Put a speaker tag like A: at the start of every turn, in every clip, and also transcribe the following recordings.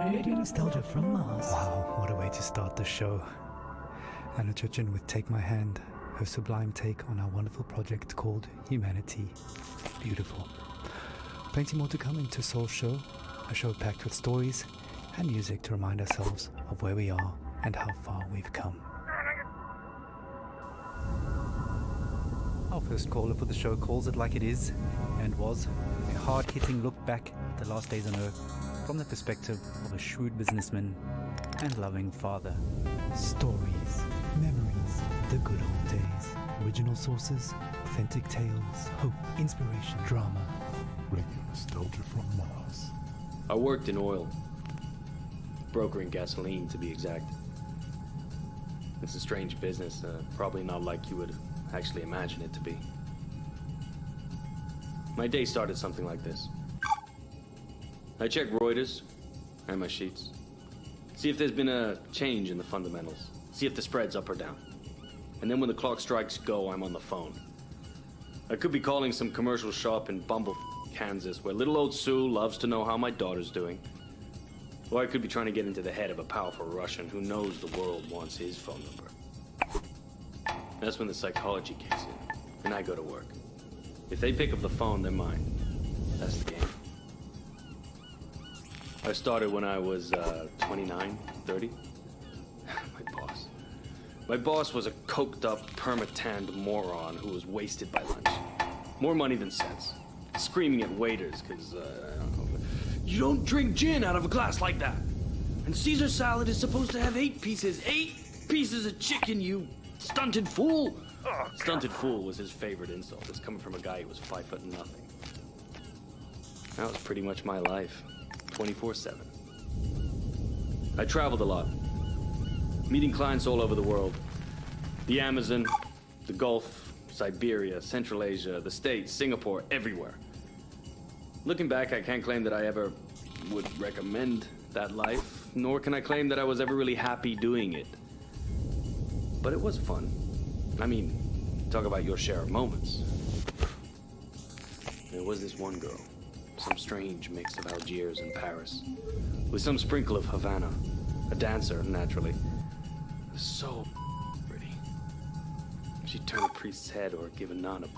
A: Radio Nostalgia from Mars. Wow, what a way to start the show. Anna Churchin with Take My Hand, her sublime take on our wonderful project called Humanity. Beautiful. Plenty more to come into Soul Show, a show packed with stories and music to remind ourselves of where we are and how far we've come. Our first caller for the show calls it like it is, and was a hard-hitting look back at the last days on Earth from the perspective of a shrewd businessman and loving father. Stories, memories, the good old days, original sources, authentic tales, hope, inspiration, drama.
B: Radio Nostalgia from Mars.
C: I worked in oil, brokering gasoline to be exact. It's a strange business, probably not like you would actually imagine it to be. My day started something like this. I check Reuters and my sheets. See if there's been a change in the fundamentals. See if the spread's up or down. And then when the clock strikes go, I'm on the phone. I could be calling some commercial shop in Bumble, Kansas, where little old Sue loves to know how my daughter's doing. Or I could be trying to get into the head of a powerful Russian who knows the world wants his phone number. That's when the psychology kicks in, and I go to work. If they pick up the phone, they're mine. That's the game. I started when I was 29, 30. My boss was a coked-up, perma-tanned moron who was wasted by lunch. More money than sense. Screaming at waiters, because, I don't know, you don't drink gin out of a glass like that. And Caesar salad is supposed to have 8 pieces. 8 pieces of chicken, you stunted fool! Stunted fool was his favorite insult. It's coming from a guy who was 5 foot nothing. That was pretty much my life, 24/7. I traveled a lot, meeting clients all over the world. The Amazon, the Gulf, Siberia, Central Asia, the States, Singapore, everywhere. Looking back, I can't claim that I ever would recommend that life, nor can I claim that I was ever really happy doing it. But it was fun. I mean, talk about your share of moments. There was this one girl, some strange mix of Algiers and Paris, with some sprinkle of Havana, a dancer, naturally. So pretty. She'd turn a priest's head or give a nun a...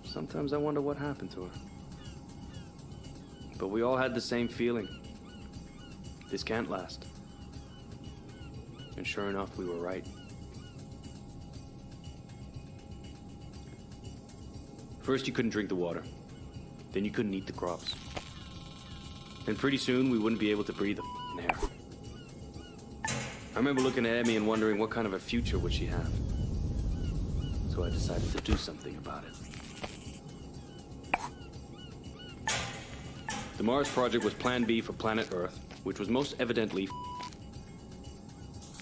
C: Sometimes I wonder what happened to her. But we all had the same feeling. This can't last. And sure enough, we were right. First, you couldn't drink the water. Then you couldn't eat the crops. And pretty soon, we wouldn't be able to breathe the air. I remember looking at Emmy and wondering what kind of a future would she have. So I decided to do something about it. The Mars project was Plan B for planet Earth, which was most evidently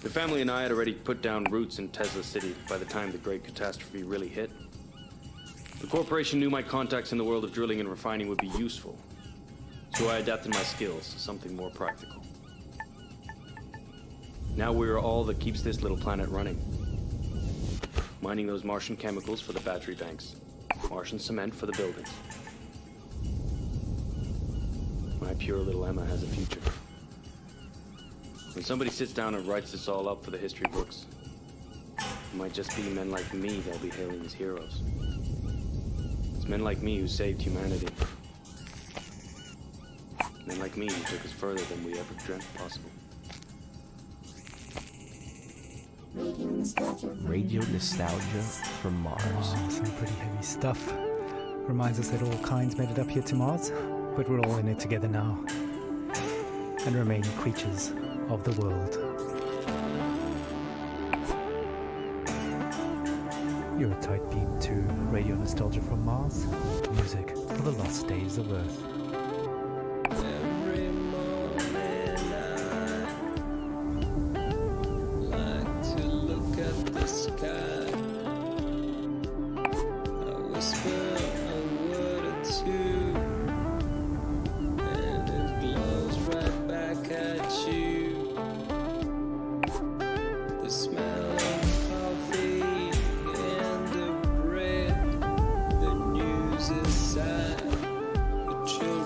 C: The family and I had already put down roots in Tesla City by the time the great catastrophe really hit. The corporation knew my contacts in the world of drilling and refining would be useful, so I adapted my skills to something more practical. Now we are all that keeps this little planet running. Mining those Martian chemicals for the battery banks, Martian cement for the buildings. My pure little Emma has a future. When somebody sits down and writes this all up for the history books, it might just be men like me they'll be hailing as heroes. It's men like me who saved humanity. Men like me who took us further than we ever dreamt possible.
D: Radio Nostalgia from Mars.
A: Oh, some pretty heavy stuff. Reminds us that all kinds made it up here to Mars, but we're all in it together now. And remain creatures of the world. You're a tight beam to Radio Nostalgia from Mars, music for the lost days of Earth.
E: Every morning I like to look at the sky. I whisper a word or two, and it glows right back at you. The smell of coffee and the bread, the news is sad, the children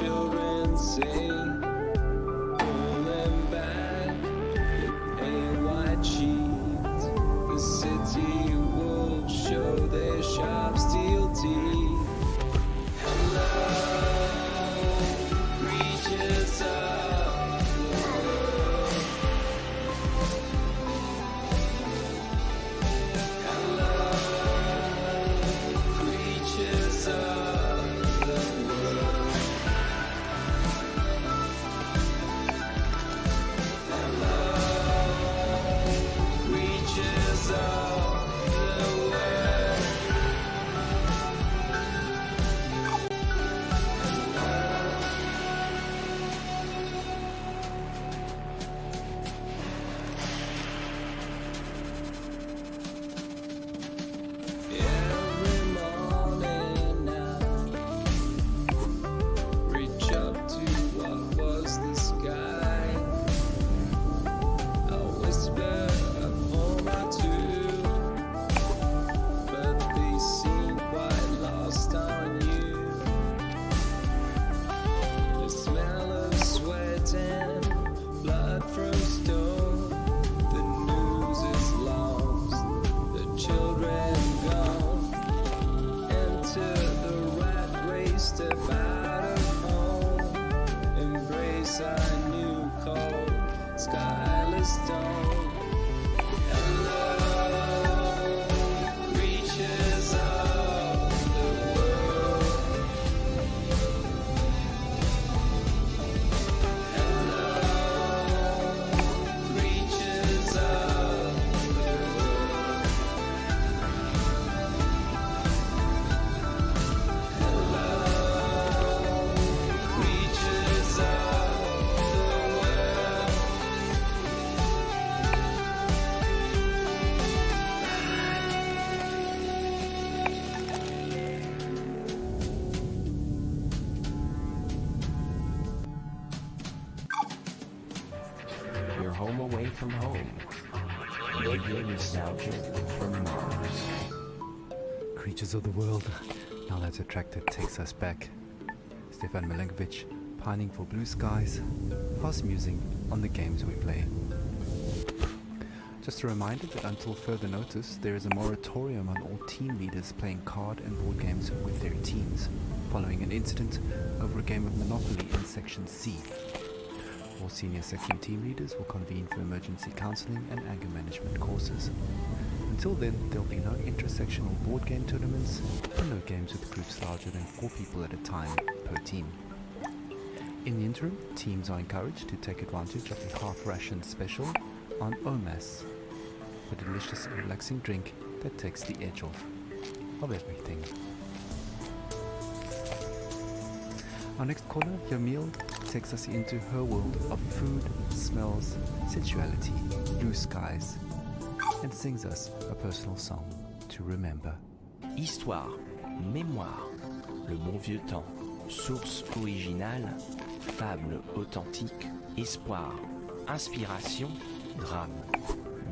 E: children sing, pulling back a white sheet. The city wolves show their sharp steel teeth. Hello, creatures of the world. Hello, creatures of the world. Creatures of the world. Every morning I reach up to what was the sky. I whisper a poem or two, but they seem quite lost on you. The smell of sweat and blood from stone. The news is lost, the children gone. Enter the rat race, step out of home. Embrace our new cold, skyless dawn. Hello, creatures of the world. Hello, creatures of the world. Hello, creatures of the world.
D: You're home away from home. Radio nostalgia from Mars.
A: Creatures of the world. Now that Attracted takes us back. Stefan Milinkovic, pining for blue skies, fast musing on the games we play. Just a reminder that until further notice, there is a moratorium on all team leaders playing card and board games with their teams, following an incident over a game of Monopoly in Section C. All senior section team leaders will convene for emergency counseling and anger management courses. Until then, there'll be no intersectional board game tournaments and no games with groups larger than 4 people at a time per team. In the interim, teams are encouraged to take advantage of the half ration special on OMAS, a delicious and relaxing drink that takes the edge off of everything. Our next caller, Yamil, takes us into her world of food, smells, sensuality, blue skies, and sings us a personal song to remember.
D: Histoire, mémoire, le bon vieux temps, source originale, fable authentique, espoir, inspiration, drame,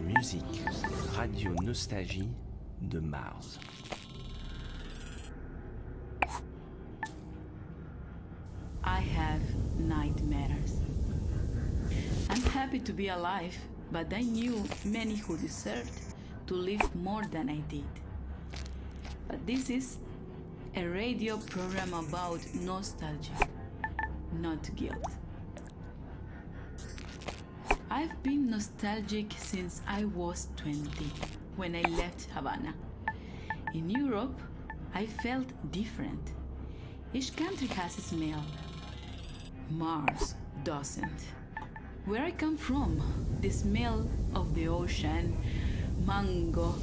D: musique, radio nostalgie de Mars.
F: I have nightmares. I'm happy to be alive, but I knew many who deserved to live more than I did. But this is a radio program about nostalgia, not guilt. I've been nostalgic since I was 20, when I left Havana. In Europe, I felt different. Each country has a smell. Mars doesn't. Where I come from, the smell of the ocean, mango,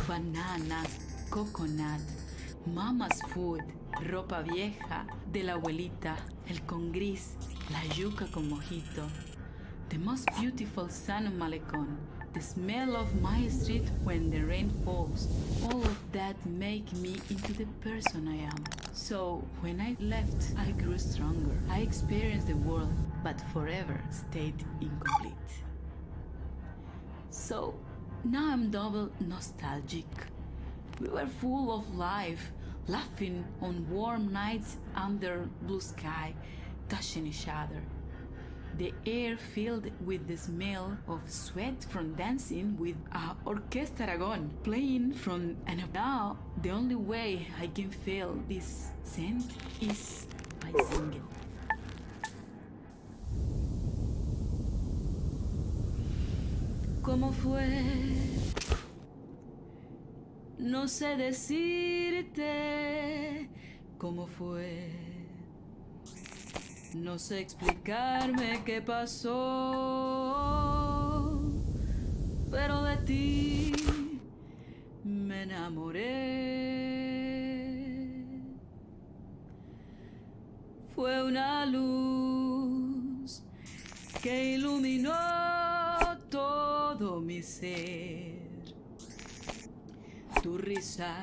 F: banana, coconut, mama's food, ropa vieja, de la abuelita, el con gris, la yuca con mojito, the most beautiful sun of Malecon, the smell of my street when the rain falls, all of that make me into the person I am. So when I left, I grew stronger. I experienced the world, but forever stayed incomplete. So now I'm double nostalgic. We were full of life, laughing on warm nights under blue sky, touching each other. The air filled with the smell of sweat from dancing with a orchestra Aragon playing from, and now the only way I can feel this scent is by singing. ¿Cómo fue? No sé decirte cómo fue. No sé explicarme qué pasó, pero de ti me enamoré. Fue una luz que iluminó todo mi ser. Tu risa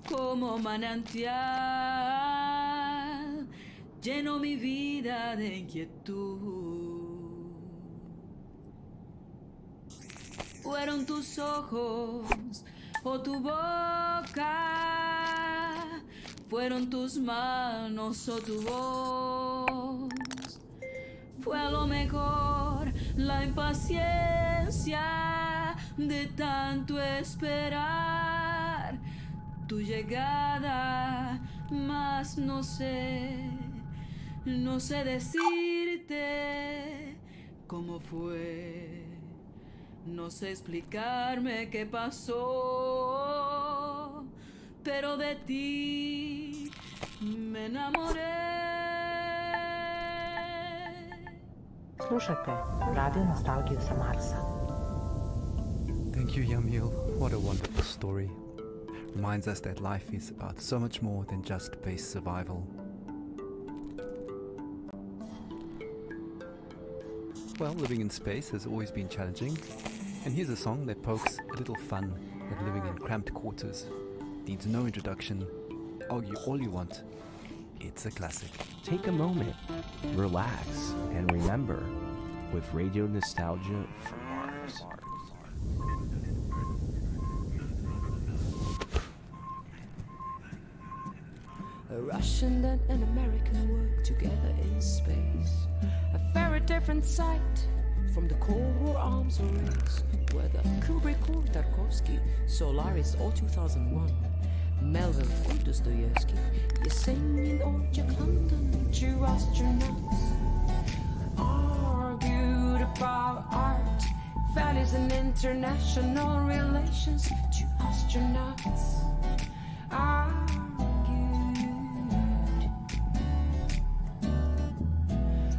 F: como manantial llenó mi vida de inquietud. Fueron tus ojos o tu boca, fueron tus manos o tu voz. Fue a lo mejor la impaciencia de tanto esperar tu llegada, mas no sé decirte cómo fue. No sé explicarme qué pasó, pero de ti me enamoré.
G: Slušajte Radio Nostalgiju sa Marsa.
A: Thank you, Yamil. What a wonderful story. Reminds us that life is about so much more than just base survival. Well, living in space has always been challenging, and here's a song that pokes a little fun at living in cramped quarters. Needs no introduction. Argue all you want. It's a classic.
D: Take a moment, relax, and remember with Radio Nostalgia from Mars.
H: A Russian and an American work together in space. A very different sight from the Cold War arms race. Whether Kubrick or Tarkovsky, Solaris or 2001, Melville or Dostoevsky, Yesenin or Jack London, two astronauts argued about art, values and international relations. Two astronauts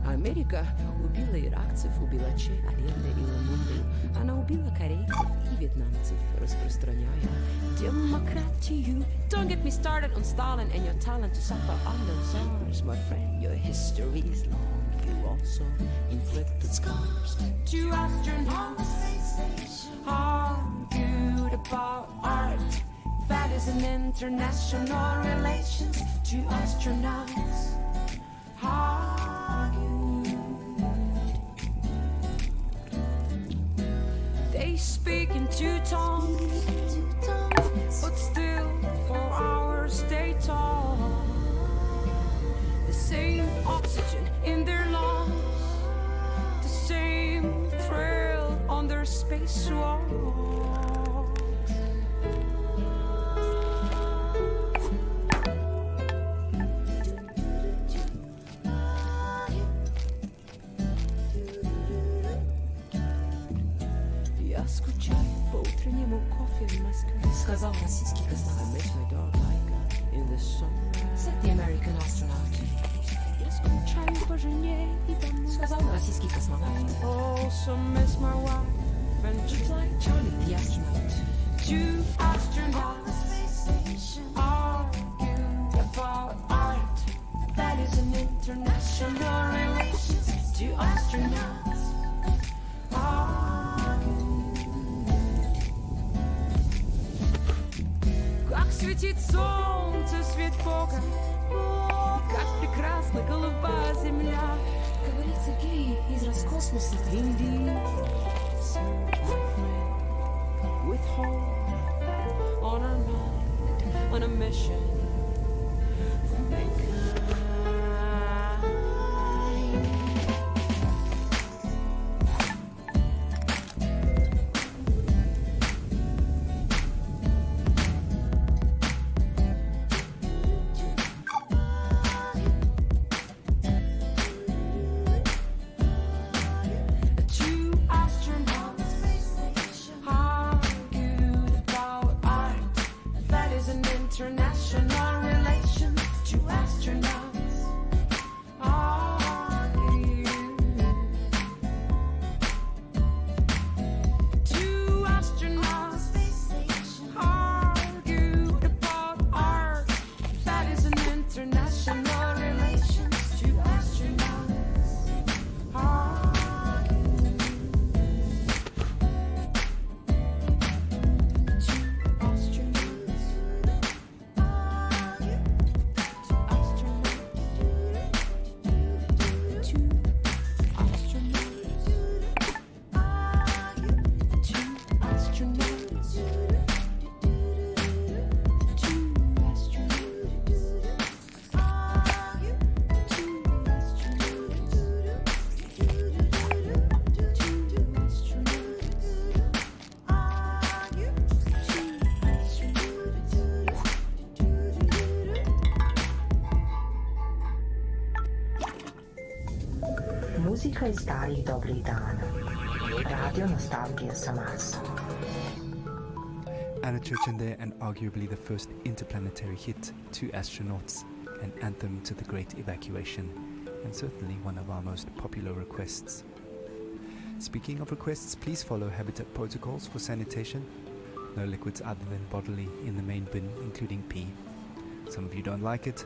H: Америка убила иракцев, убила Че, Аленда и Ламунду. Она убила корейцев и вьетнамцев, распространяя демократию. Don't get me started on Stalin and your talent to suffer under SARS. My friend, your history is long. You also inflicted scars. Two astronauts argued about art, values and international relations. Two astronauts they speak in two tongues, but still for hours they talk. The same oxygen in their lungs, the same thrill on their spacewalk. Сказал российский космонавт. I met my dog like in the summer. Said the American astronaut. Я скучаю по жене и домой. Сказал российский космонавт. Also miss my wife and just like Charlie the astronaut. Two astronauts argued about art, values and international relations. Two astronauts светит солнце, свет Бога, как прекрасна голубая земля. Говорит Сергей из Роскосмоса. Indeed, search my friend, with hope on our mind, on a mission for mankind. an international relation to astronauts. Are you? Two astronauts argued about art. That is an international relation to astronauts. Are you? Two astronauts. Are you? Two astronauts. Two astronauts. Are you? Two astronauts. Two astronauts. Are you? Two
G: Muzika iz starih dobrih dana. Radio nostalgija sa Marsa.
A: Anna Churchill and arguably the first interplanetary hit, Two Astronauts, an anthem to the Great Evacuation, and certainly one of our most popular requests. Speaking of requests, please follow Habitat protocols for sanitation. No liquids other than bodily in the main bin, including pee. Some of you don't like it,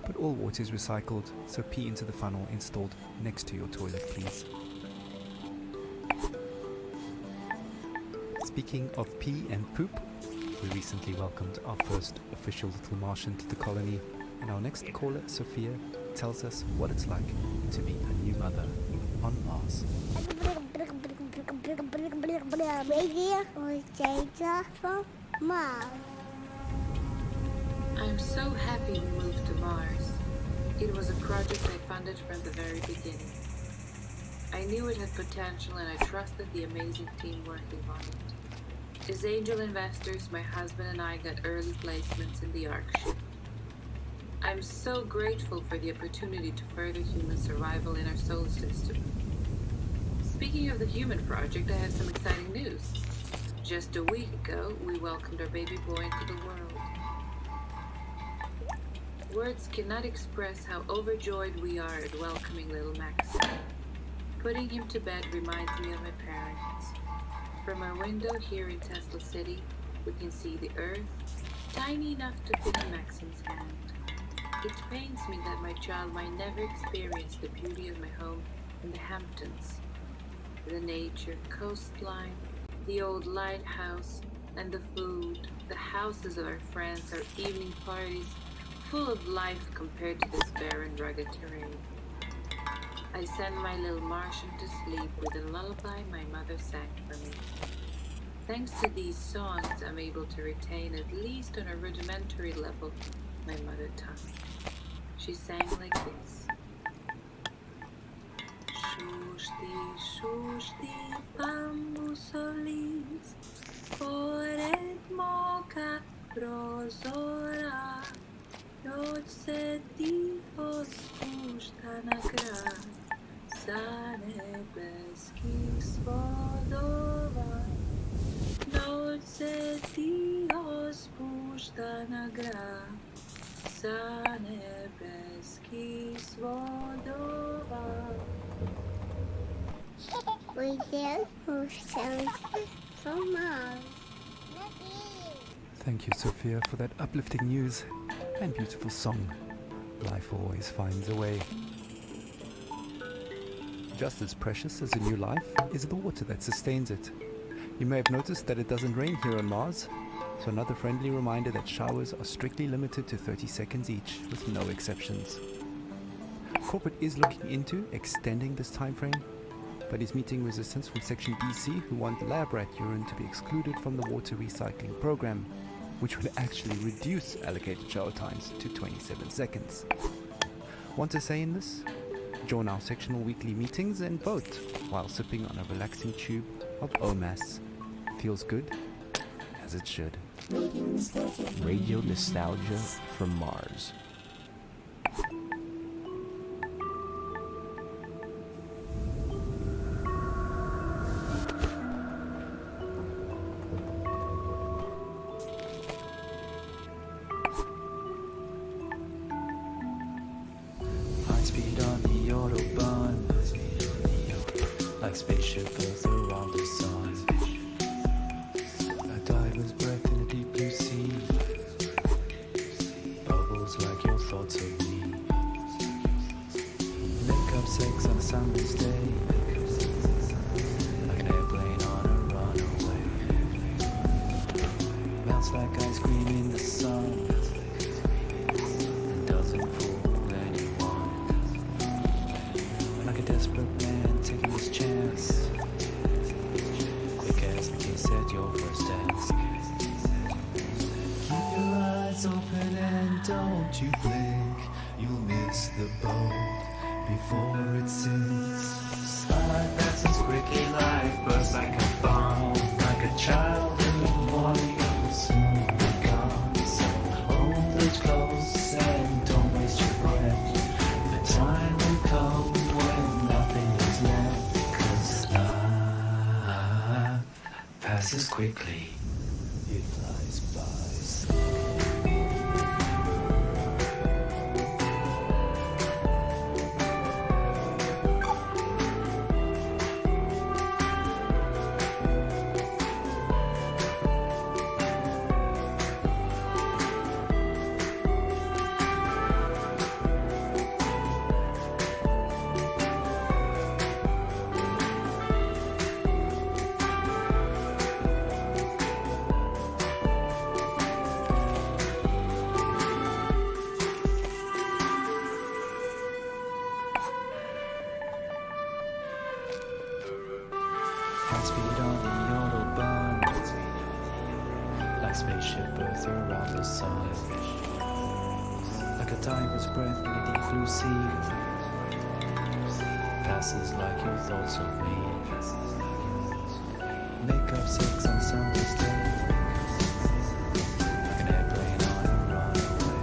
A: but all water is recycled, so pee into the funnel installed next to your toilet, please. Speaking of pee and poop, we recently welcomed our first official little Martian to the colony, and our next caller, Sophia, tells us what it's like to be a new mother on Mars.
I: Radio nostalgia from Mars.
J: I'm so happy we moved to Mars. It was a project I funded from the very beginning. I knew it had potential and I trusted the amazing team working on it. As angel investors, my husband and I got early placements in the Ark ship. I'm so grateful for the opportunity to further human survival in our solar system. Speaking of the human project, I have some exciting news. Just a week ago, we welcomed our baby boy into the world. Words cannot express how overjoyed we are at welcoming little Maxim. Putting him to bed reminds me of my parents. From our window here in Tesla City, we can see the Earth, tiny enough to fit in Maxim's hand. It pains me that my child might never experience the beauty of my home in the Hamptons. The nature, coastline, the old lighthouse, and the food, the houses of our friends, our evening parties, full of life compared to this barren, rugged terrain. I send my little Martian to sleep with a lullaby my mother sang for me. Thanks to these songs, I'm able to retain, at least on a rudimentary level, my mother tongue. She sang like this. Shushti, bambusolis, pored moka prozora, noć se tiho spušta na grad, sa nebeskih svodova. Noć se tiho spušta na grad, sa nebeskih svodova.
I: Radio nostalgia from Mars.
A: Thank you, Sophia, for that uplifting news and beautiful song. Life always finds a way. Just as precious as a new life is the water that sustains it. You may have noticed that it doesn't rain here on Mars, so another friendly reminder that showers are strictly limited to 30 seconds each, with no exceptions. Corporate is looking into extending this time frame, but is meeting resistance from Section BC, who want lab rat urine to be excluded from the water recycling program, which would actually reduce allocated shower times to 27 seconds. Want to say in this? Join our sectional weekly meetings and vote while sipping on a relaxing tube of OMAS. Feels good, as it should.
D: Radio nostalgia from Mars.
A: speed on the Autobahn, like spaceship Earth around the sun. A diver's breath in a deep blue sea, bubbles like your thoughts of me. Make up sex on a summer's day, like an airplane on a runaway. Melts like ice cream in the sun, and doesn't fool anyone. Like a desperate man taking his chance, quick as the kiss at your first dance. Keep your eyes open and don't you blink, you'll miss the boat before it sinks. Slide past as quickly, life bursts like a bomb, like a child in the morning. It will soon be gone. So hold it close and don't waste your breath. The time will come when nothing is left. 'Cause life passes quickly, it flies by. High speed on the Autobahn, like spaceship Earth around the sun. Like a diver's breath in a deep blue sea, passes like your thoughts of me. Make up sex on summer's day, like an airplane on a runaway.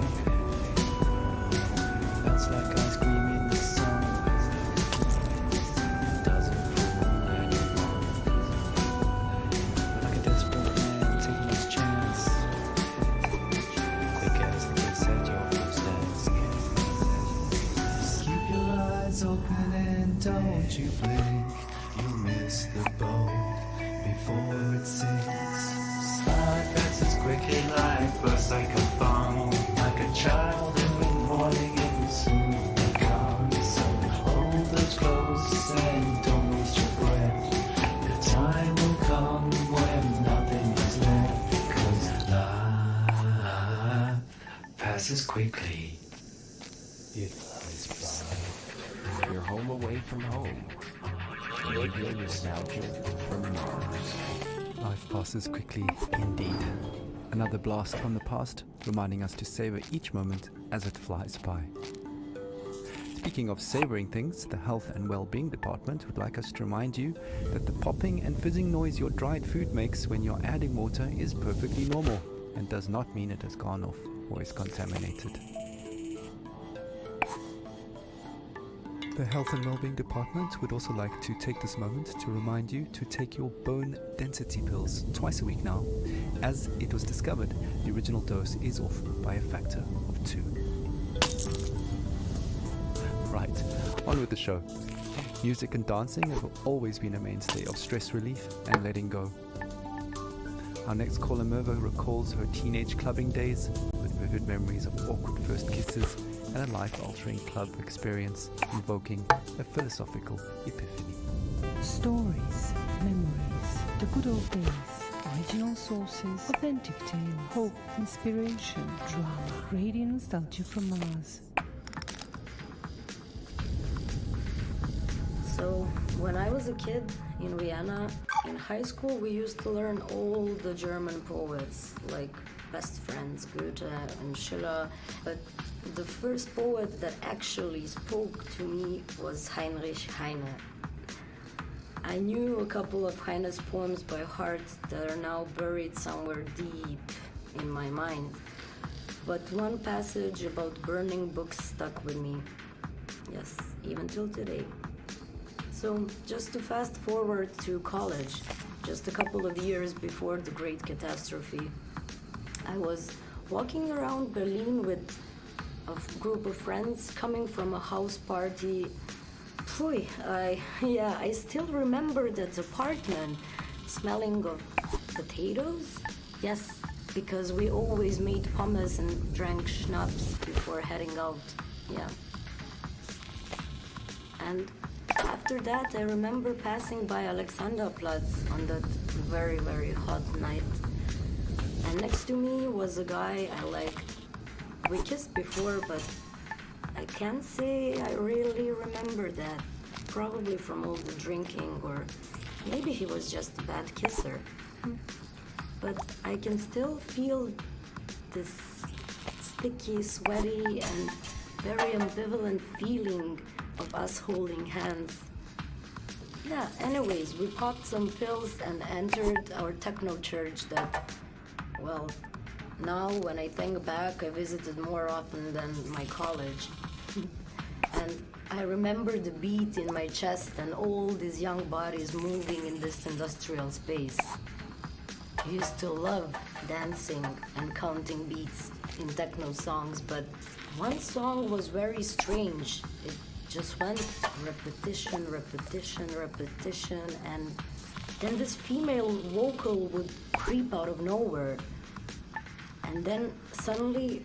A: Melts like ice cream in the sun, doesn't fool anyone. Like a desperate man taking his chance, quick as the kiss at your first dance. Keep your eyes open and don't you blink, you'll miss the boat before it sinks. Slide past as quickly, life bursts like a bomb, like a child in the morning. It will soon be gone. So hold it close and don't waste your breath. The time will come when nothing is left. 'Cause life passes quickly, it flies by.
D: You're home away from home. Radio nostalgia from Mars.
A: Life passes quickly indeed. Another blast from the past, reminding us to savor each moment as it flies by. Speaking of savoring things, the Health and Well-being Department would like us to remind you that the popping and fizzing noise your dried food makes when you're adding water is perfectly normal and does not mean it has gone off or is contaminated. The Health and Wellbeing Department would also like to take this moment to remind you to take your bone density pills twice a week now, as it was discovered the original dose is off by a factor of 2. Right, on with the show. Music and dancing have always been a mainstay of stress relief and letting go. Our next caller, Merva, recalls her teenage clubbing days with vivid memories of awkward first kisses and a life-altering club experience invoking a philosophical epiphany.
K: Stories, memories, the good old days, original sources, authentic tales, hope, inspiration, drama, radio nostalgia from Mars.
L: So, when I was a kid in Vienna, in high school, we used to learn all the German poets, like Best Friends, Goethe and Schiller, but the first poet that actually spoke to me was Heinrich Heine. I knew a couple of Heine's poems by heart that are now buried somewhere deep in my mind, but one passage about burning books stuck with me. Yes, even till today. So, just to fast forward to college, just a couple of years before the Great Catastrophe, I was walking around Berlin with of group of friends coming from a house party. Phew, I still remember that apartment smelling of potatoes. Yes, because we always made hummus and drank schnapps before heading out. Yeah. And after that, I remember passing by Alexanderplatz on that very, very hot night. And next to me was a guy I liked. We kissed before, but I can't say I really remember that. Probably from all the drinking, or maybe he was just a bad kisser. But I can still feel this sticky, sweaty, and very ambivalent feeling of us holding hands. Yeah, anyways, we popped some pills and entered our techno church that, well, now when I think back, I visited more often than my college. And I remember the beat in my chest and all these young bodies moving in this industrial space. I used to love dancing and counting beats in techno songs, but one song was very strange. It just went repetition, repetition, repetition, and then this female vocal would creep out of nowhere. And then suddenly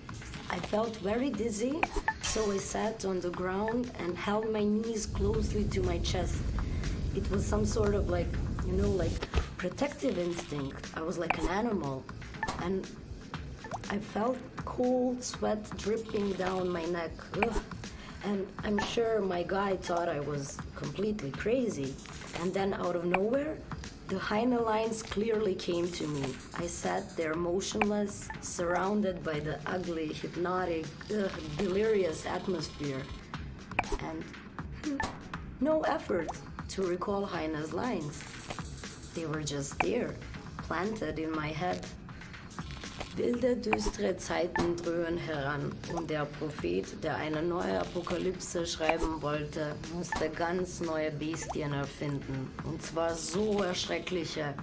L: I felt very dizzy, so I sat on the ground and held my knees closely to my chest. It was some sort of like protective instinct. I was like an animal. And I felt cold sweat dripping down my neck. Ugh. And I'm sure my guy thought I was completely crazy. And then out of nowhere, the Heine lines clearly came to me. I sat there motionless, surrounded by the ugly, hypnotic, delirious atmosphere. And no effort to recall Heine's lines. They were just there, planted in my head. Wilde, düstere Zeiten dröhnen heran und der Prophet, der eine neue Apokalypse schreiben wollte, musste ganz neue Bestien erfinden. Und zwar so erschreckliche,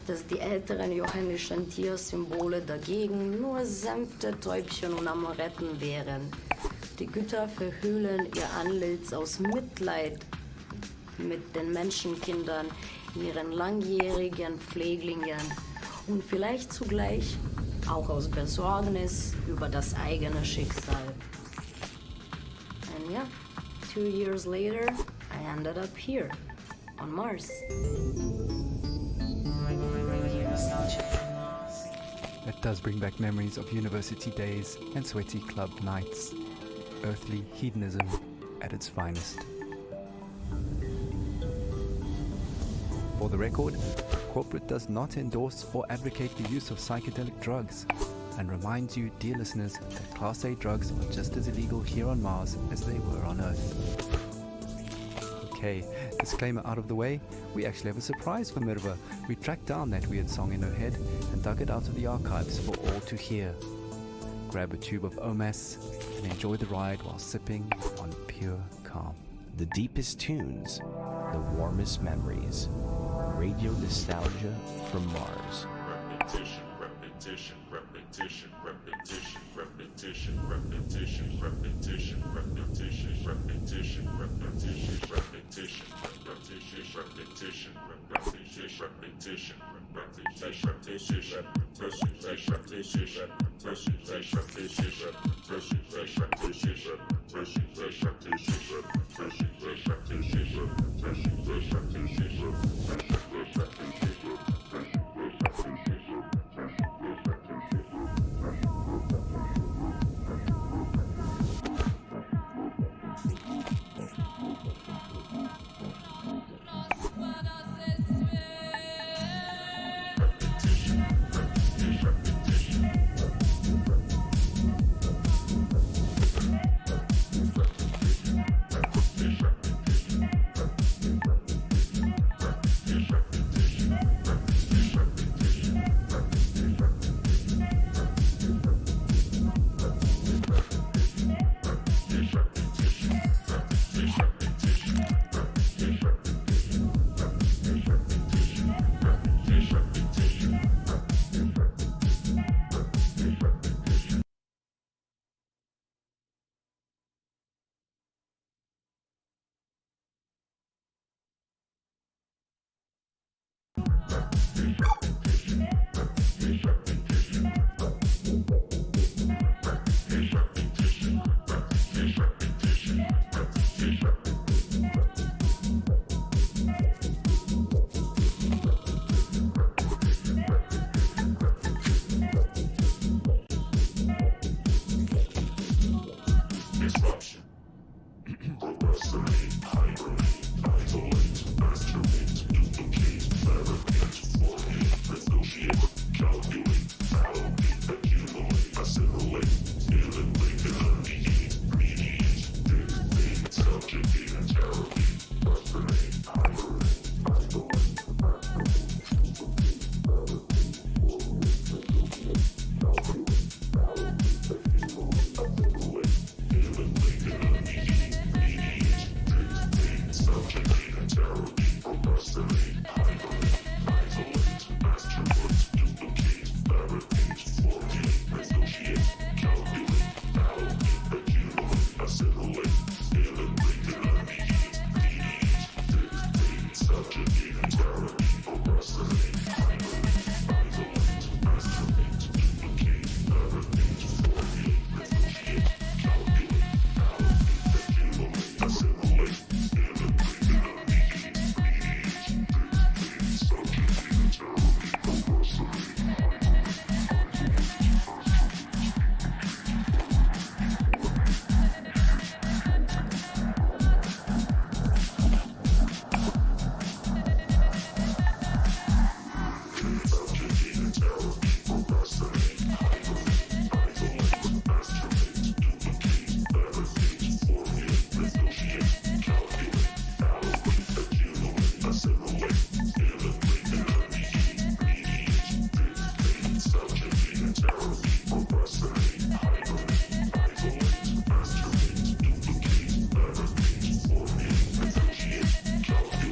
L: dass die älteren johannischen Tiersymbole dagegen nur sanfte Täubchen und Amoretten wären. Die Götter verhüllen ihr Antlitz aus Mitleid mit den Menschenkindern, ihren langjährigen Pfleglingen und vielleicht zugleich auch aus Besorgnis über das eigene Schicksal. And yeah, 2 years later, I ended up here, on Mars.
A: That does bring back memories of university days and sweaty club nights. Earthly hedonism at its finest. For the record, corporate does not endorse or advocate the use of psychedelic drugs, and reminds you, dear listeners, that Class A drugs are just as illegal here on Mars as they were on Earth. Okay, disclaimer out of the way, we actually have a surprise for Mirva. We tracked down that weird song in her head and dug it out of the archives for all to hear. Grab a tube of OMAS and enjoy the ride while sipping on pure calm.
D: The deepest tunes, the warmest memories. Radio nostalgia from Mars.
B: Repetition, repetition, repetition, repetition, repetition, repetition, repetition, repetition, repetition, repetition, repetition, repetition, repetition, repetition, Disruption. Procrastinate, hibernate, isolate, masturbate, duplicate, fabricate, formate, negotiate, calculate, allocate, accumulate, assimilate, eliminate, eliminate, mediate, dictate, subjugate, interrogate, procrastinate, hibernate, isolate, masturbate, duplicate, fabricate, formate, negotiate, calculate, allocate, accumulate, assimilate, eliminate, eliminate, subjugate, interrogate, procrastinate, hibernate, isolate, masturbate, duplicate, fabricate, formulate, negotiate, calculate, allocate, accumulate, assimilate, eliminate, eliminate, mediate, dictate, subjugate, interrogate, procrastinate, hibernate, isolate, masturbate, duplicate, fabricate, formulate,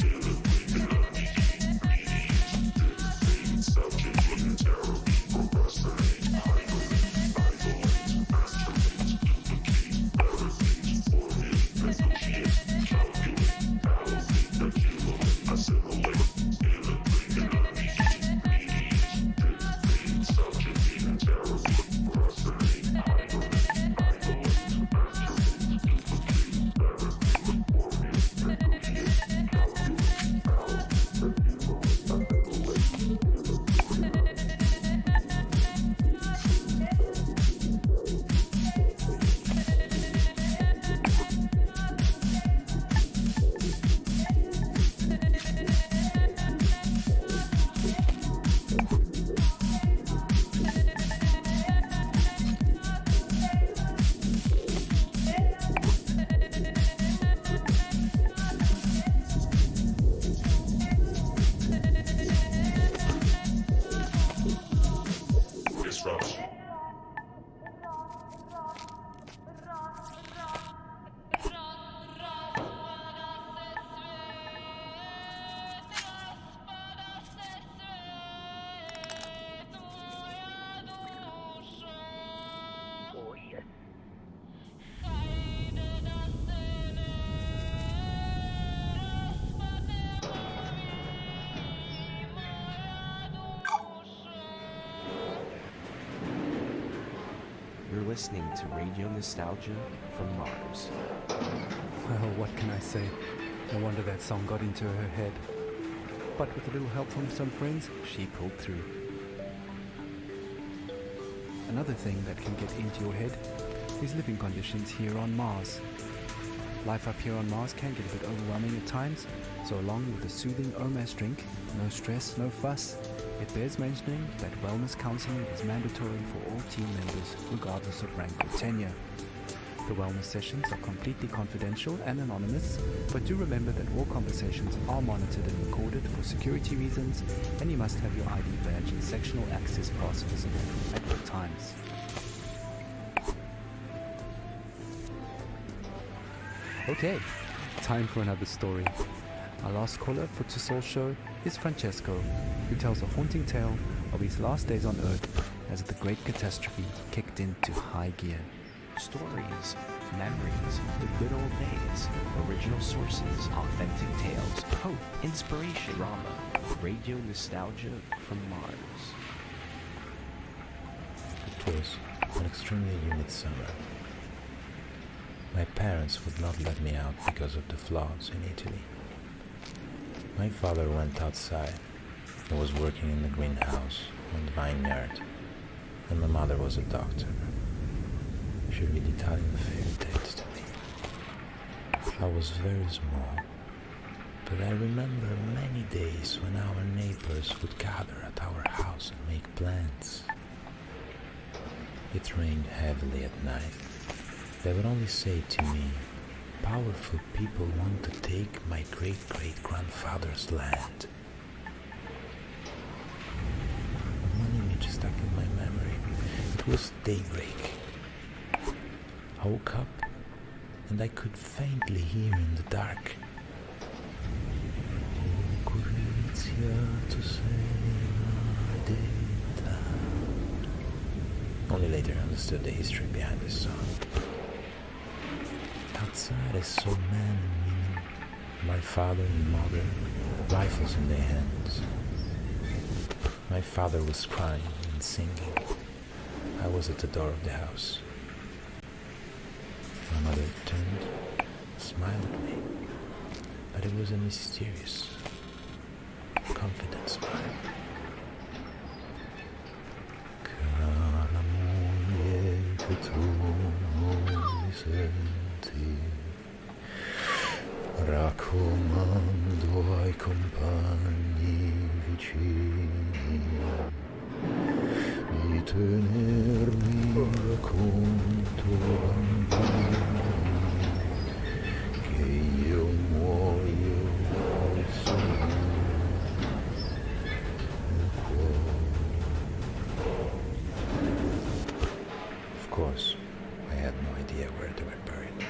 B: negotiate, calculate, allocate, accumulate, assimilate, Disruption.
D: You're listening to Radio Nostalgia from Mars.
A: Well, what can I say? No wonder that song got into her head. But with a little help from some friends, she pulled through. Another thing that can get into your head is living conditions here on Mars. Life up here on Mars can get a bit overwhelming at times, so along with a soothing OMAS drink, no stress, no fuss, it bears mentioning that wellness counseling is mandatory for all team members, regardless of rank or tenure. The wellness sessions are completely confidential and anonymous, but do remember that all conversations are monitored and recorded for security reasons, and you must have your ID badge and sectional access pass visible at all times. Okay, time for another story. Our last caller for Tussaul's show is Francesco, who tells a haunting tale of his last days on Earth as the Great Catastrophe kicked into high gear.
D: Stories, memories, the good old days, original sources, authentic tales, hope, inspiration, drama, radio nostalgia from Mars.
M: It was an extremely humid summer. My parents would not let me out because of the floods in Italy. My father went outside and was working in the greenhouse on the vineyard. and my mother was a doctor. She read Italian fairy tales to me. I was very small, but I remember many days when our neighbors would gather at our house and make plans. It rained heavily at night. They would only say to me, "Powerful people want to take my great-great-grandfather's land." One image stuck in my memory. It was daybreak. I woke up and I could faintly hear in the dark. Only later I understood the history behind this song. Outside I saw men and women, my father and mother, rifles in their hands. My father was crying and singing. I was at the door of the house. My mother turned, smiled at me, but it was a mysterious, confident smile. Cara moglie che tu non mi senti, raccomando ai compagni vicini di tenermi da conto bambini, che io muoio al sogno nel cuore. Of course, I had no idea where they were buried.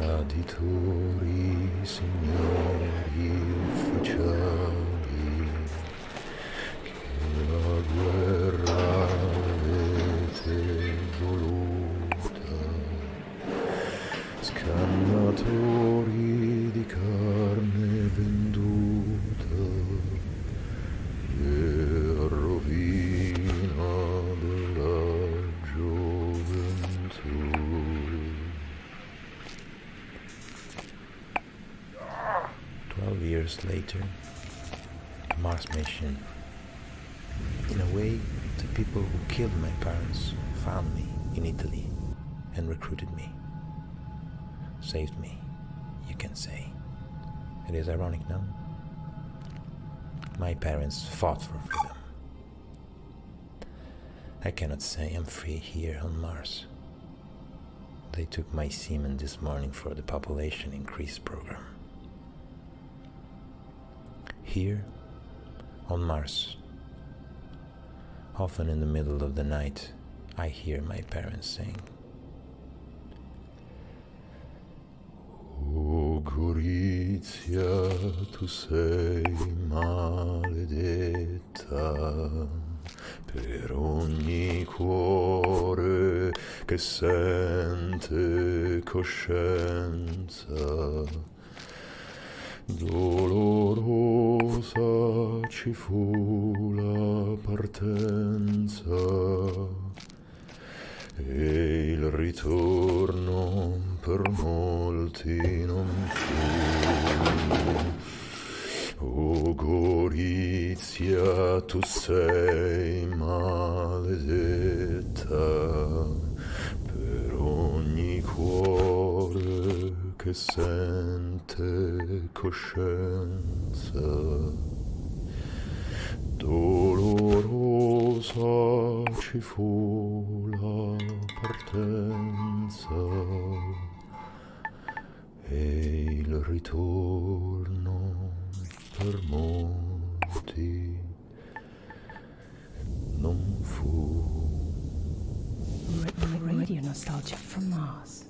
M: Traditori, signori ufficiali, che la guerra avete voluta, scannatori di carne venduta e rovina della gioventù. 12 years later, Mars mission. In a way, the people who killed my parents found me in Italy and recruited me. Saved me, you can say. It is ironic, no? My parents fought for freedom. I cannot say I'm free here on Mars. They took my semen this morning for the population increase program. Here, on Mars, often in the middle of the night, I hear my parents sing. O Gorizia, tu sei maledetta per ogni cuore che sente coscienza. Dolorosa ci fu la partenza e il ritorno per molti non fu. O Gorizia, tu sei maledetta per ogni cuore che sente coscienza. Dolorosa ci fu la partenza e il ritorno per molti non fu.
K: Radio nostalgia from Mars.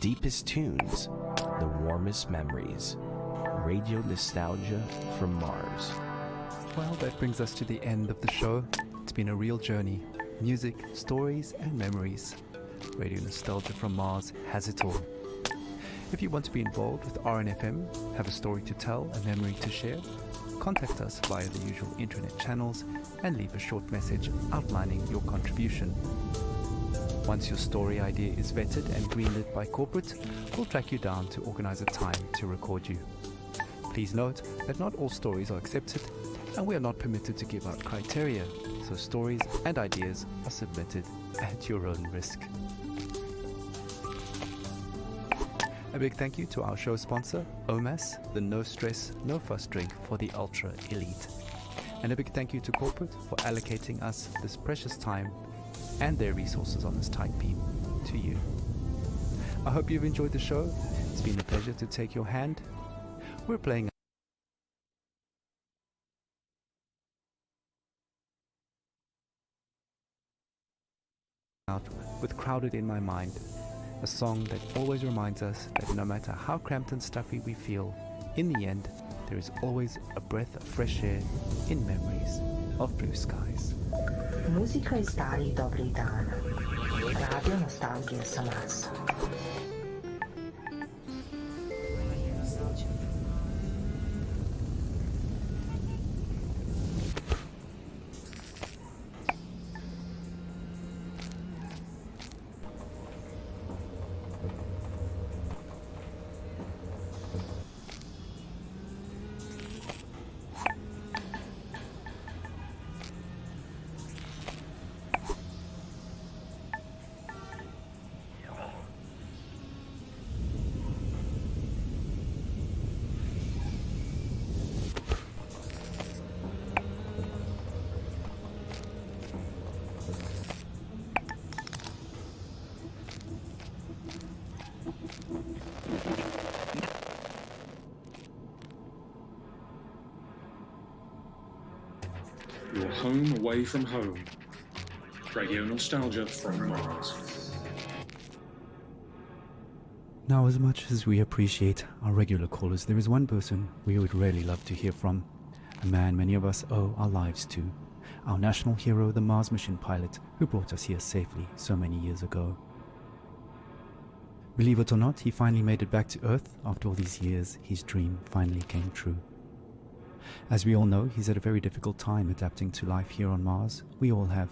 D: deepest tunes, the warmest memories. Radio nostalgia from Mars.
A: Well, that brings us to the end of the show. It's been a real journey. Music, stories, and memories. Radio Nostalgia from Mars has it all. If you want to be involved with RNFM, have a story to tell, a memory to share, contact us via the usual internet channels and leave a short message outlining your contribution. Once your story idea is vetted and greenlit by corporate, we'll track you down to organize a time to record you. Please note that not all stories are accepted and we are not permitted to give out criteria, so stories and ideas are submitted at your own risk. A big thank you to our show sponsor, OMAS, the No Stress, No Fuss drink for the ultra elite. And a big thank you to corporate for allocating us this precious time and their resources on this tight beam to you. I hope you've enjoyed the show. It's been a pleasure to take your hand. We're playing out with Crowded in My Mind, a song that always reminds us that no matter how cramped and stuffy we feel, in the end, there is always a breath of fresh air in memories of blue skies.
G: Muzika iz starih dobrih dana. Radio Nostalgija sa Marsa.
B: Your home away from home. Radio Nostalgia from Mars.
A: Now, as much as we appreciate our regular callers, there is one person we would really love to hear from. A man many of us owe our lives to. Our national hero, the Mars mission pilot who brought us here safely so many years ago. Believe it or not, he finally made it back to Earth. After all these years, his dream finally came true. As we all know, he's had a very difficult time adapting to life here on Mars. We all have,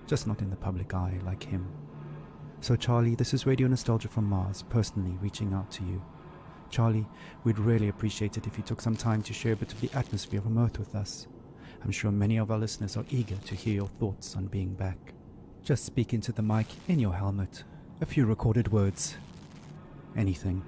A: just not in the public eye like him. So Charlie, this is Radio Nostalgia from Mars, personally reaching out to you. Charlie, we'd really appreciate it if you took some time to share a bit of the atmosphere from Earth with us. I'm sure many of our listeners are eager to hear your thoughts on being back. Just speak into the mic in your helmet. A few recorded words. Anything.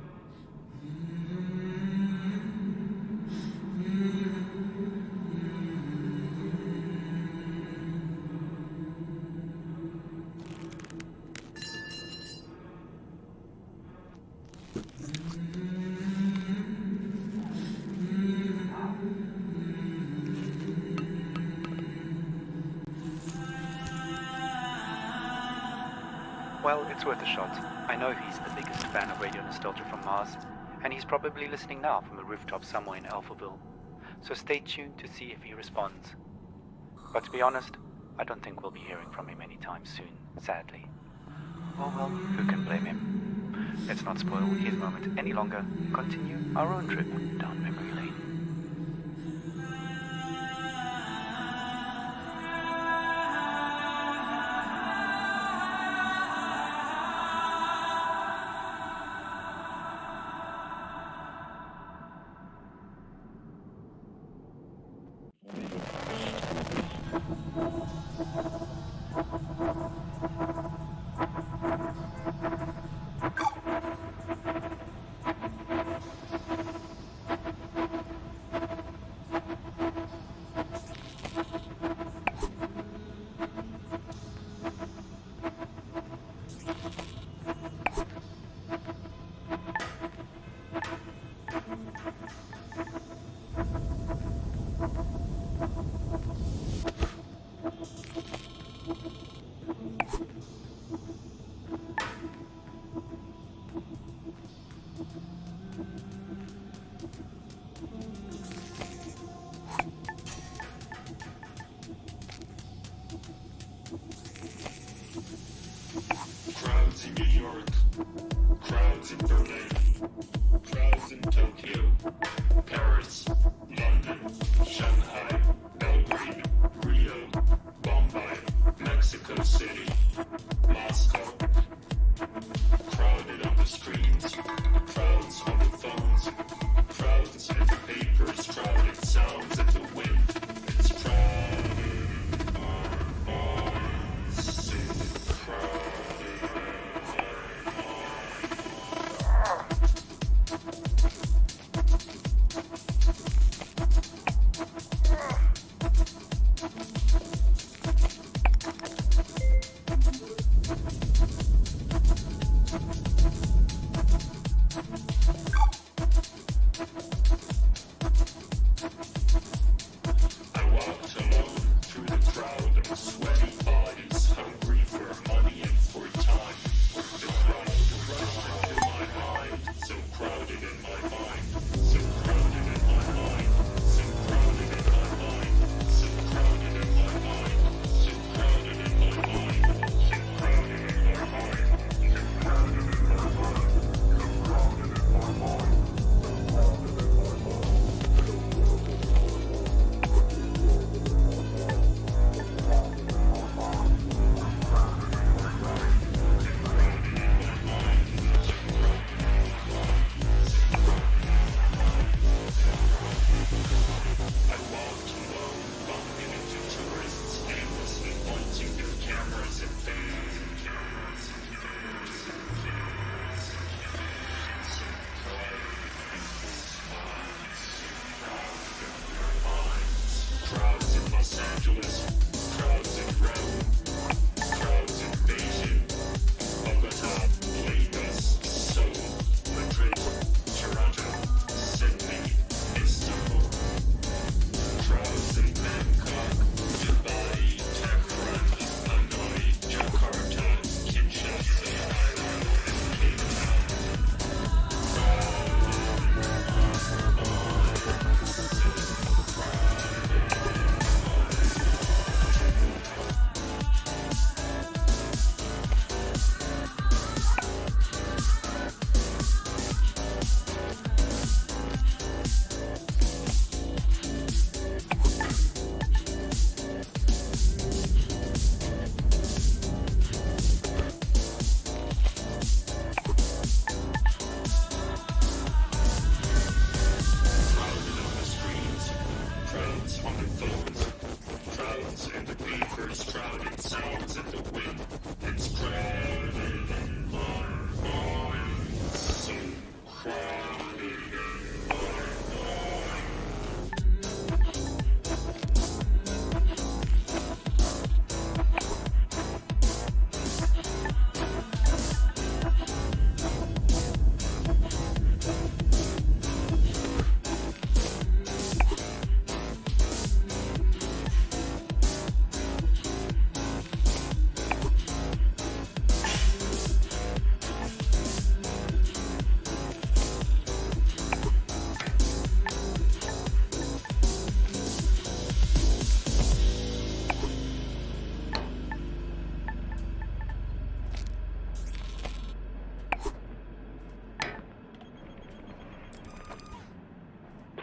A: Well, it's worth a shot. I know he's the biggest fan of Radio Nostalgia from Mars, and he's probably listening now from a rooftop somewhere in Alphaville. So stay tuned to see if he responds. But to be honest, I don't think we'll be hearing from him anytime soon, sadly. Oh well, who can blame him? Let's not spoil his moment any longer. Continue our own trip down memory lane.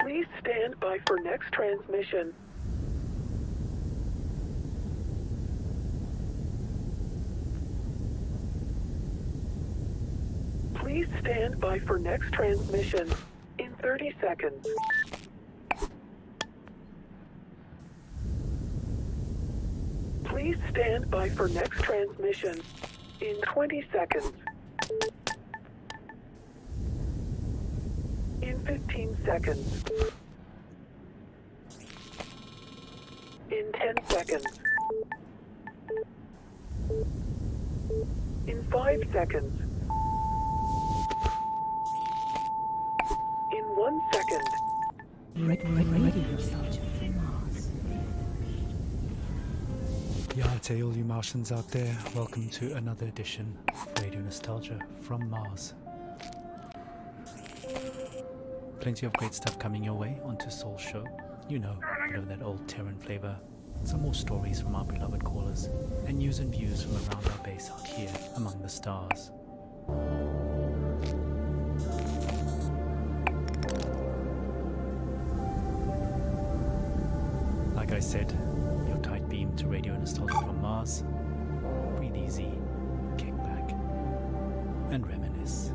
N: Please stand by for next transmission. Please stand by for next transmission in 30 seconds. Please stand by for next transmission in 20 seconds. In 15 seconds. In 10 seconds. In 5 seconds. In 1 second.
K: Ready yourself for Mars.
A: Yeah, to all you Martians out there, welcome to another edition of Radio Nostalgia from Mars. Plenty of great stuff coming your way onto Soul Show. You know, bit of that old Terran flavor. Some more stories from our beloved callers, and news and views from around our base out here among the stars. Like I said, your tight beam to Radio Nostalgia from Mars. Breathe easy, kick back, and reminisce.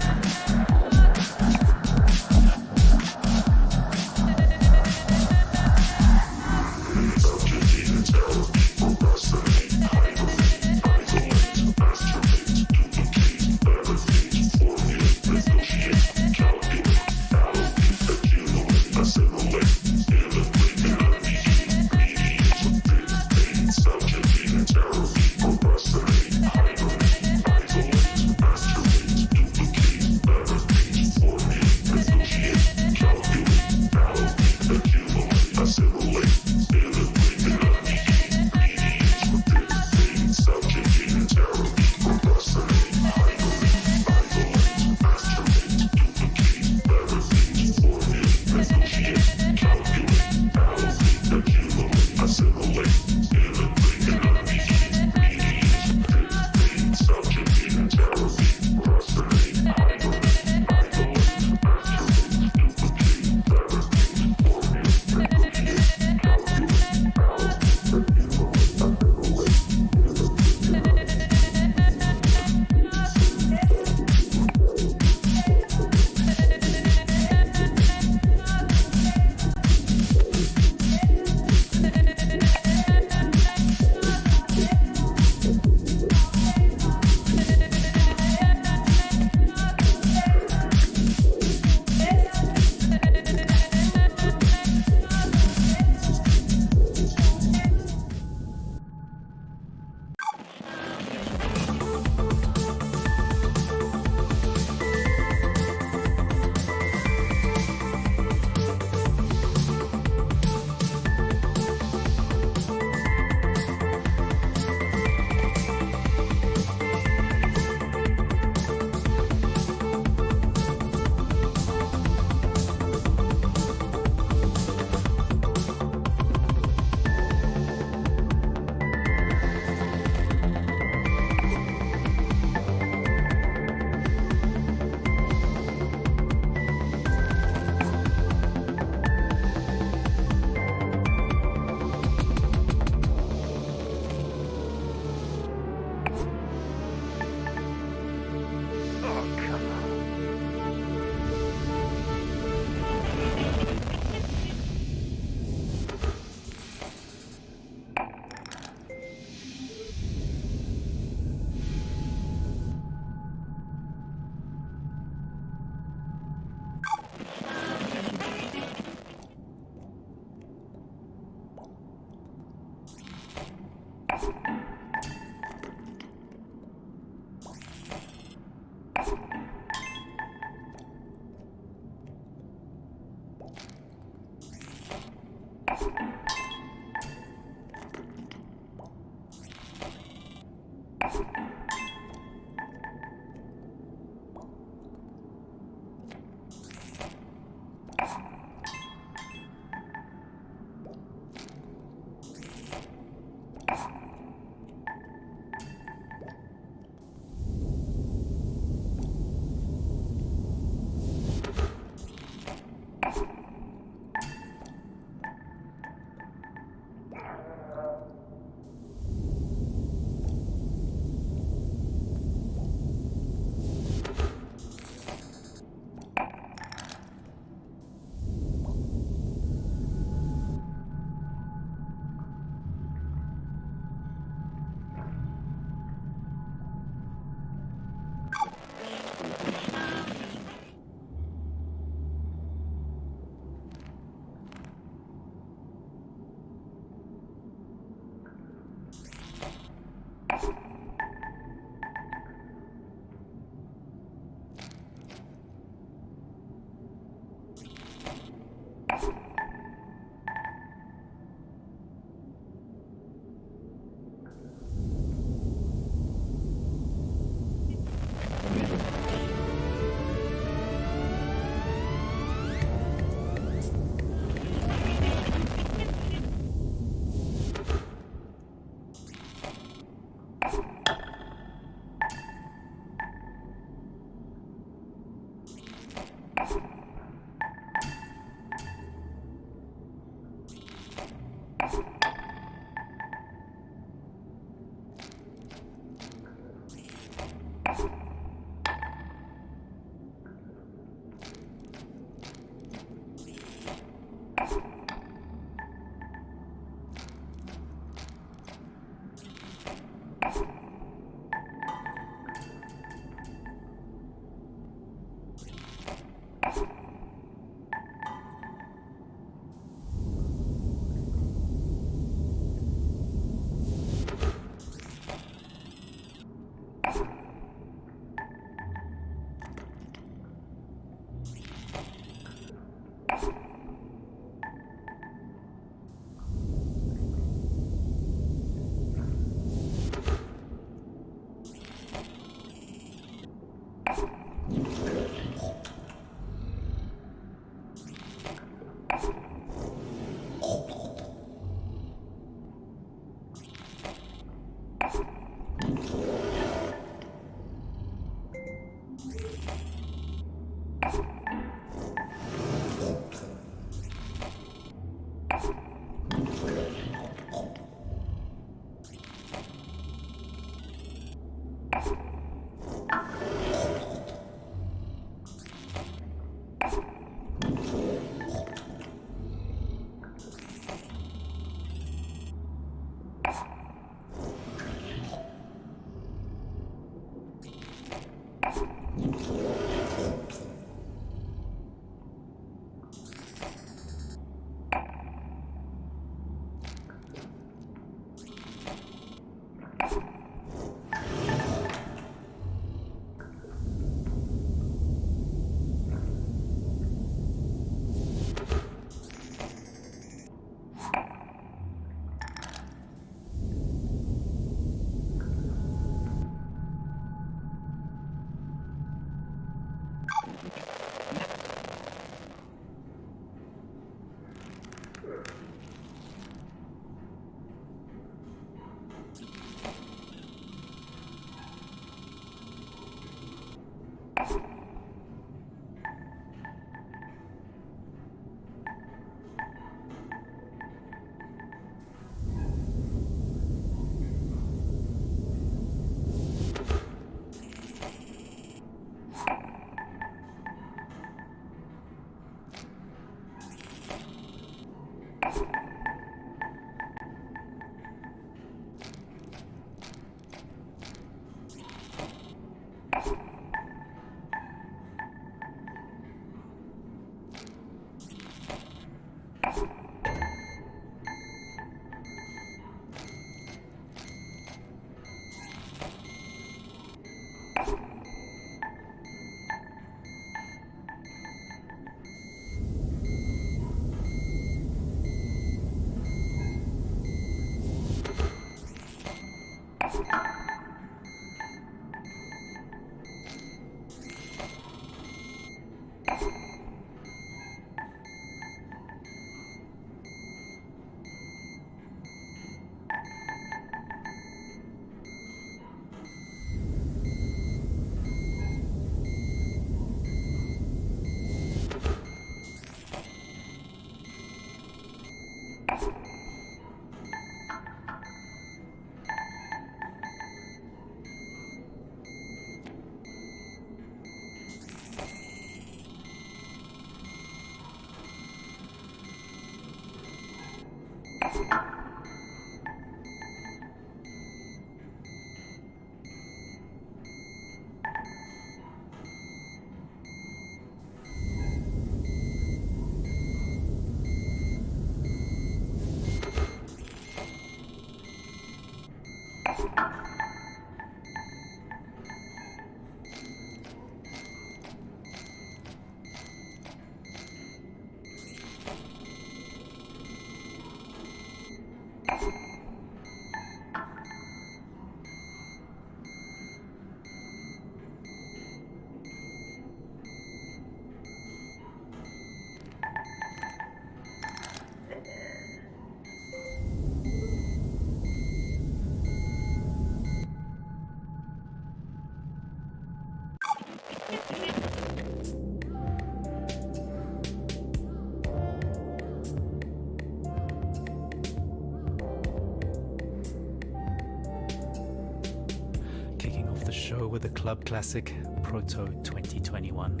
A: show with the club classic Proto 2021,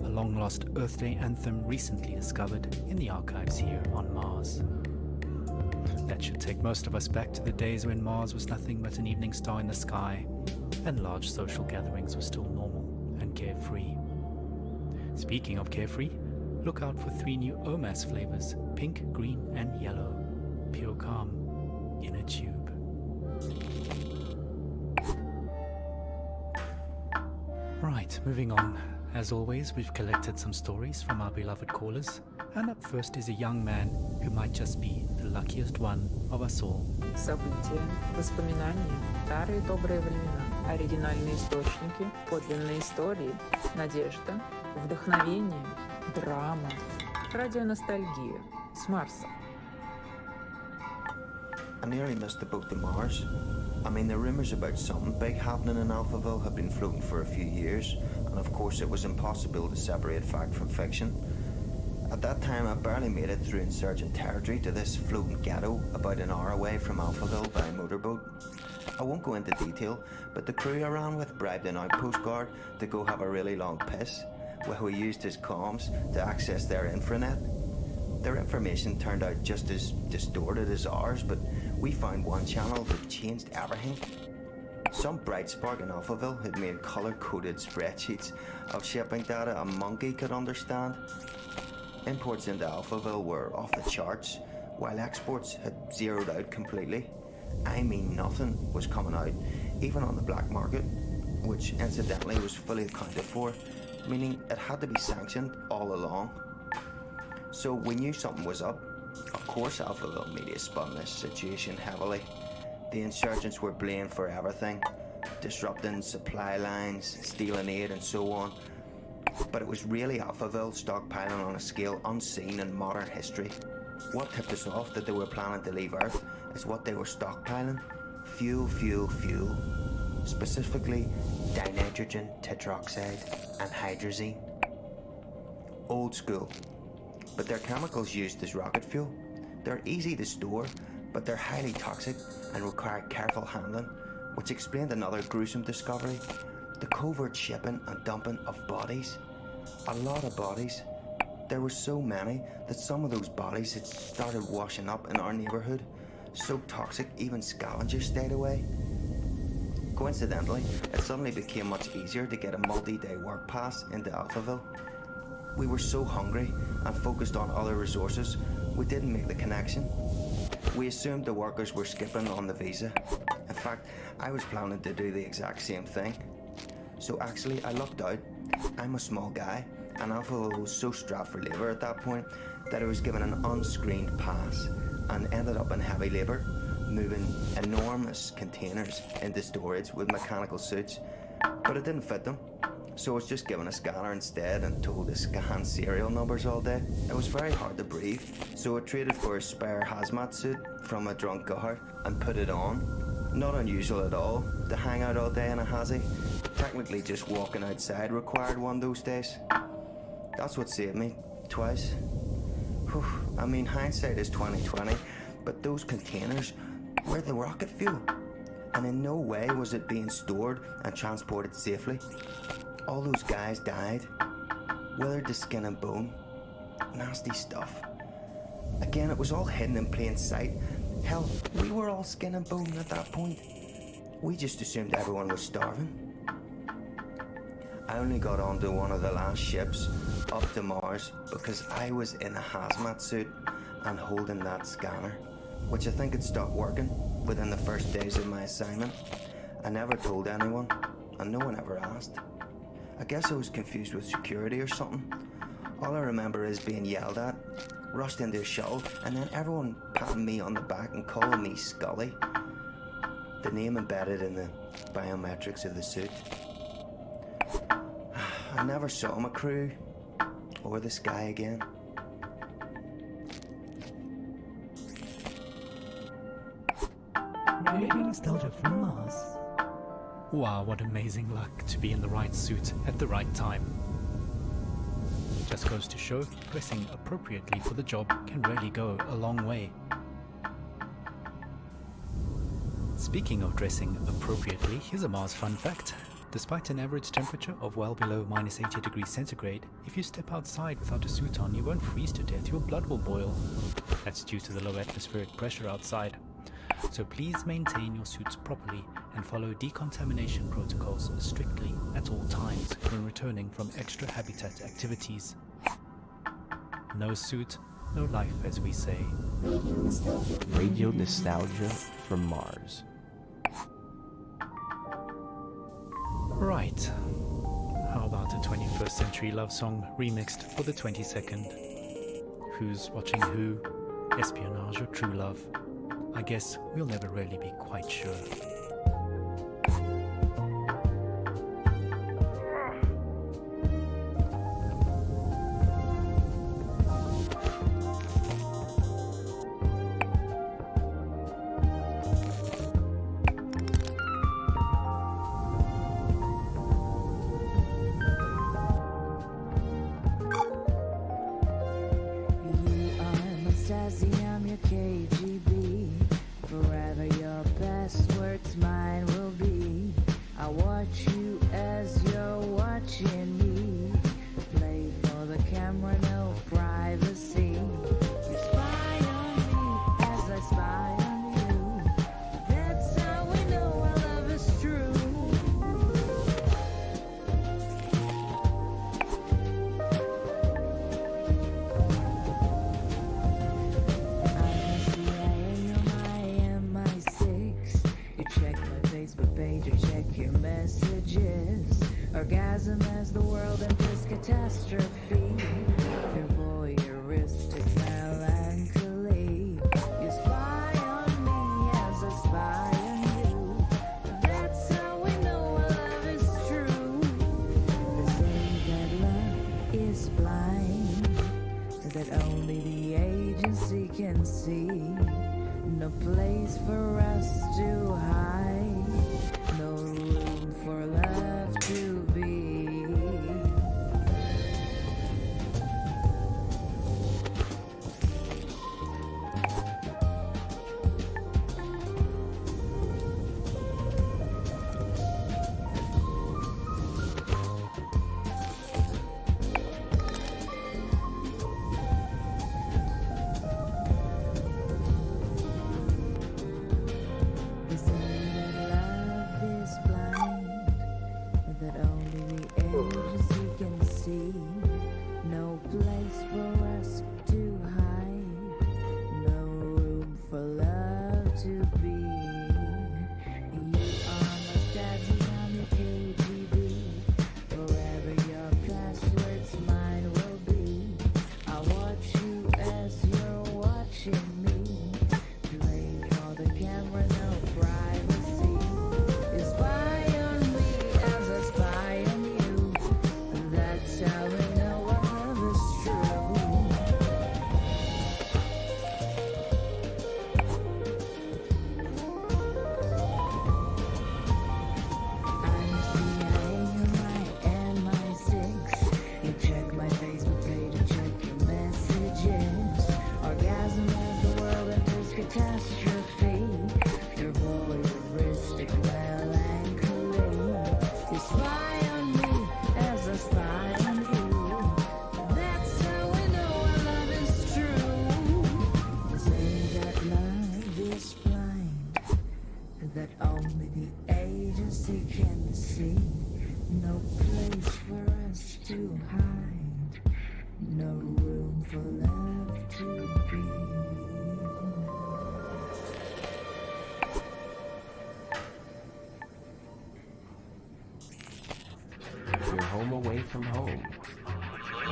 A: a long-lost Earth Day anthem recently discovered in the archives here on Mars. That should take most of us back to the days when Mars was nothing but an evening star in the sky, and large social gatherings were still normal and carefree. Speaking of carefree, look out for 3 new OMAS flavors, pink, green, and yellow. Pure calm in a tube. Right, moving on. As always, we've collected some stories from our beloved callers, and up first is a young man who might just be the luckiest one of us all.
O: События, воспоминания, старые добрые времена, оригинальные источники, подлинные истории, надежда, вдохновение, драма, радионостальгия с Марса.
M: I nearly missed the boat to Mars. I mean, the rumours about something big happening in Alphaville have been floating for a few years, and of course it was impossible to separate fact from fiction. At that time, I barely made it through insurgent territory to this floating ghetto about an hour away from Alphaville by motorboat. I won't go into detail, but the crew I ran with bribed an outpost guard to go have a really long piss, while we used his comms to access their infranet. Their information turned out just as distorted as ours, but we found one channel that changed everything. Some bright spark in Alphaville had made colour-coded spreadsheets of shipping data a monkey could understand. Imports into Alphaville were off the charts, while exports had zeroed out completely. I mean, nothing was coming out, even on the black market, which incidentally was fully accounted for, meaning it had to be sanctioned all along. So we knew something was up. Of course Alphaville media spun this situation heavily. The insurgents were blamed for everything, disrupting supply lines, stealing aid and so on. But it was really Alphaville stockpiling on a scale unseen in modern history. What tipped us off that they were planning to leave Earth is what they were stockpiling. Fuel. Specifically, dinitrogen, tetroxide and hydrazine. Old school. But they're chemicals used as rocket fuel. They're easy to store, but they're highly toxic and require careful handling, which explained another gruesome discovery: the covert shipping and dumping of bodies. A lot of bodies. There were so many that some of those bodies had started washing up in our neighbourhood, so toxic even scavengers stayed away. Coincidentally, it suddenly became much easier to get a multi-day work pass into Alphaville. We were so hungry and focused on other resources, we didn't make the connection. We assumed the workers were skipping on the visa. In fact, I was planning to do the exact same thing. So actually, I lucked out. I'm a small guy, and Alphaville was so strapped for labour at that point that I was given an unscreened pass and ended up in heavy labour, moving enormous containers into storage with mechanical suits, but it didn't fit them. So I was just given a scanner instead and told to scan serial numbers all day. It was very hard to breathe, so I traded for a spare hazmat suit from a drunk guard and put it on. Not unusual at all to hang out all day in a hazy. Technically just walking outside required one those days. That's what saved me, twice. Whew. I mean, hindsight is 20/20, but those containers were the rocket fuel, and in no way was it being stored and transported safely. All those guys died, withered to skin and bone. Nasty stuff. Again, it was all hidden in plain sight. Hell, we were all skin and bone at that point. We just assumed everyone was starving. I only got onto one of the last ships up to Mars because I was in a hazmat suit and holding that scanner, which I think had stopped working within the first days of my assignment. I never told anyone, and no one ever asked. I guess I was confused with security or something. All I remember is being yelled at, rushed into a shuttle, and then everyone patting me on the back and calling me Scully. The name embedded in the biometrics of the suit. I never saw my crew or the sky again.
A: Radio nostalgia from Mars. Wow, what amazing luck to be in the right suit at the right time. Just goes to show, dressing appropriately for the job can really go a long way. Speaking of dressing appropriately, here's a Mars fun fact. Despite an average temperature of well below minus 80 degrees centigrade, if you step outside without a suit on, you won't freeze to death, your blood will boil. That's due to the low atmospheric pressure outside. So please maintain your suits properly and follow decontamination protocols strictly at all times when returning from extra habitat activities. No suit, no life, as we say.
D: Radio nostalgia from Mars.
A: Right. How about a 21st century love song remixed for the 22nd? Who's watching who? Espionage or true love? I guess we'll never really be quite sure.
P: I'm your KGB. Forever your best words mine will be. I watch you as you're watching me. Play for the camera, no privacy. You spy on me as I spy on you. That's how we know our love is true. Your messages, orgasm as the world enters catastrophe. Your voyeuristic melancholy. You spy on me as I spy on you. That's how we know our love is true. They say that love is blind, that only the agency can see. No place for us to hide. No room for love to be. That only the agency can see. No place for us to hide. No room for love to be.
D: You're home away from home.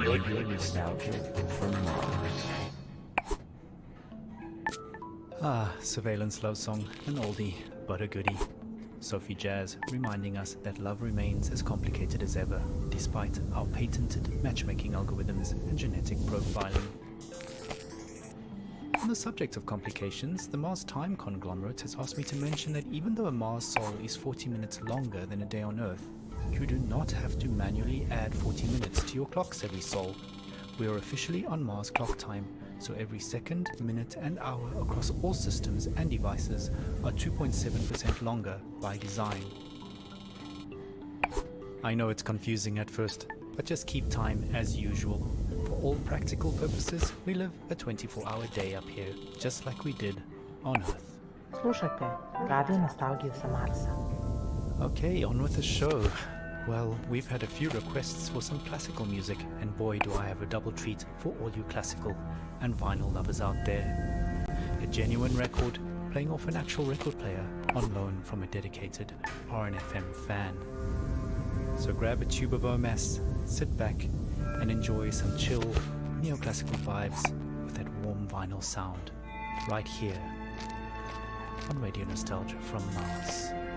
D: Radio nostalgia from Mars.
A: Ah, surveillance love song, an oldie, but a goodie. Sophie Jazz reminding us that love remains as complicated as ever, despite our patented matchmaking algorithms and genetic profiling. On the subject of complications, the Mars Time conglomerate has asked me to mention that even though a Mars sol is 40 minutes longer than a day on Earth, you do not have to manually add 40 minutes to your clocks every sol. We are officially on Mars clock time, so every second, minute and hour across all systems and devices are 2.7% longer by design. I know it's confusing at first, but just keep time as usual. For all practical purposes, we live a 24-hour day up here, just like we did on Earth.
G: Slušajte Radio Nostalgiju sa Marsa.
A: Okay, on with the show. Well, we've had a few requests for some classical music, and boy do I have a double treat for all you classical and vinyl lovers out there. A genuine record playing off an actual record player on loan from a dedicated RNFM fan. So grab a tube of OMS, sit back and enjoy some chill neoclassical vibes with that warm vinyl sound right here on Radio Nostalgia from Mars.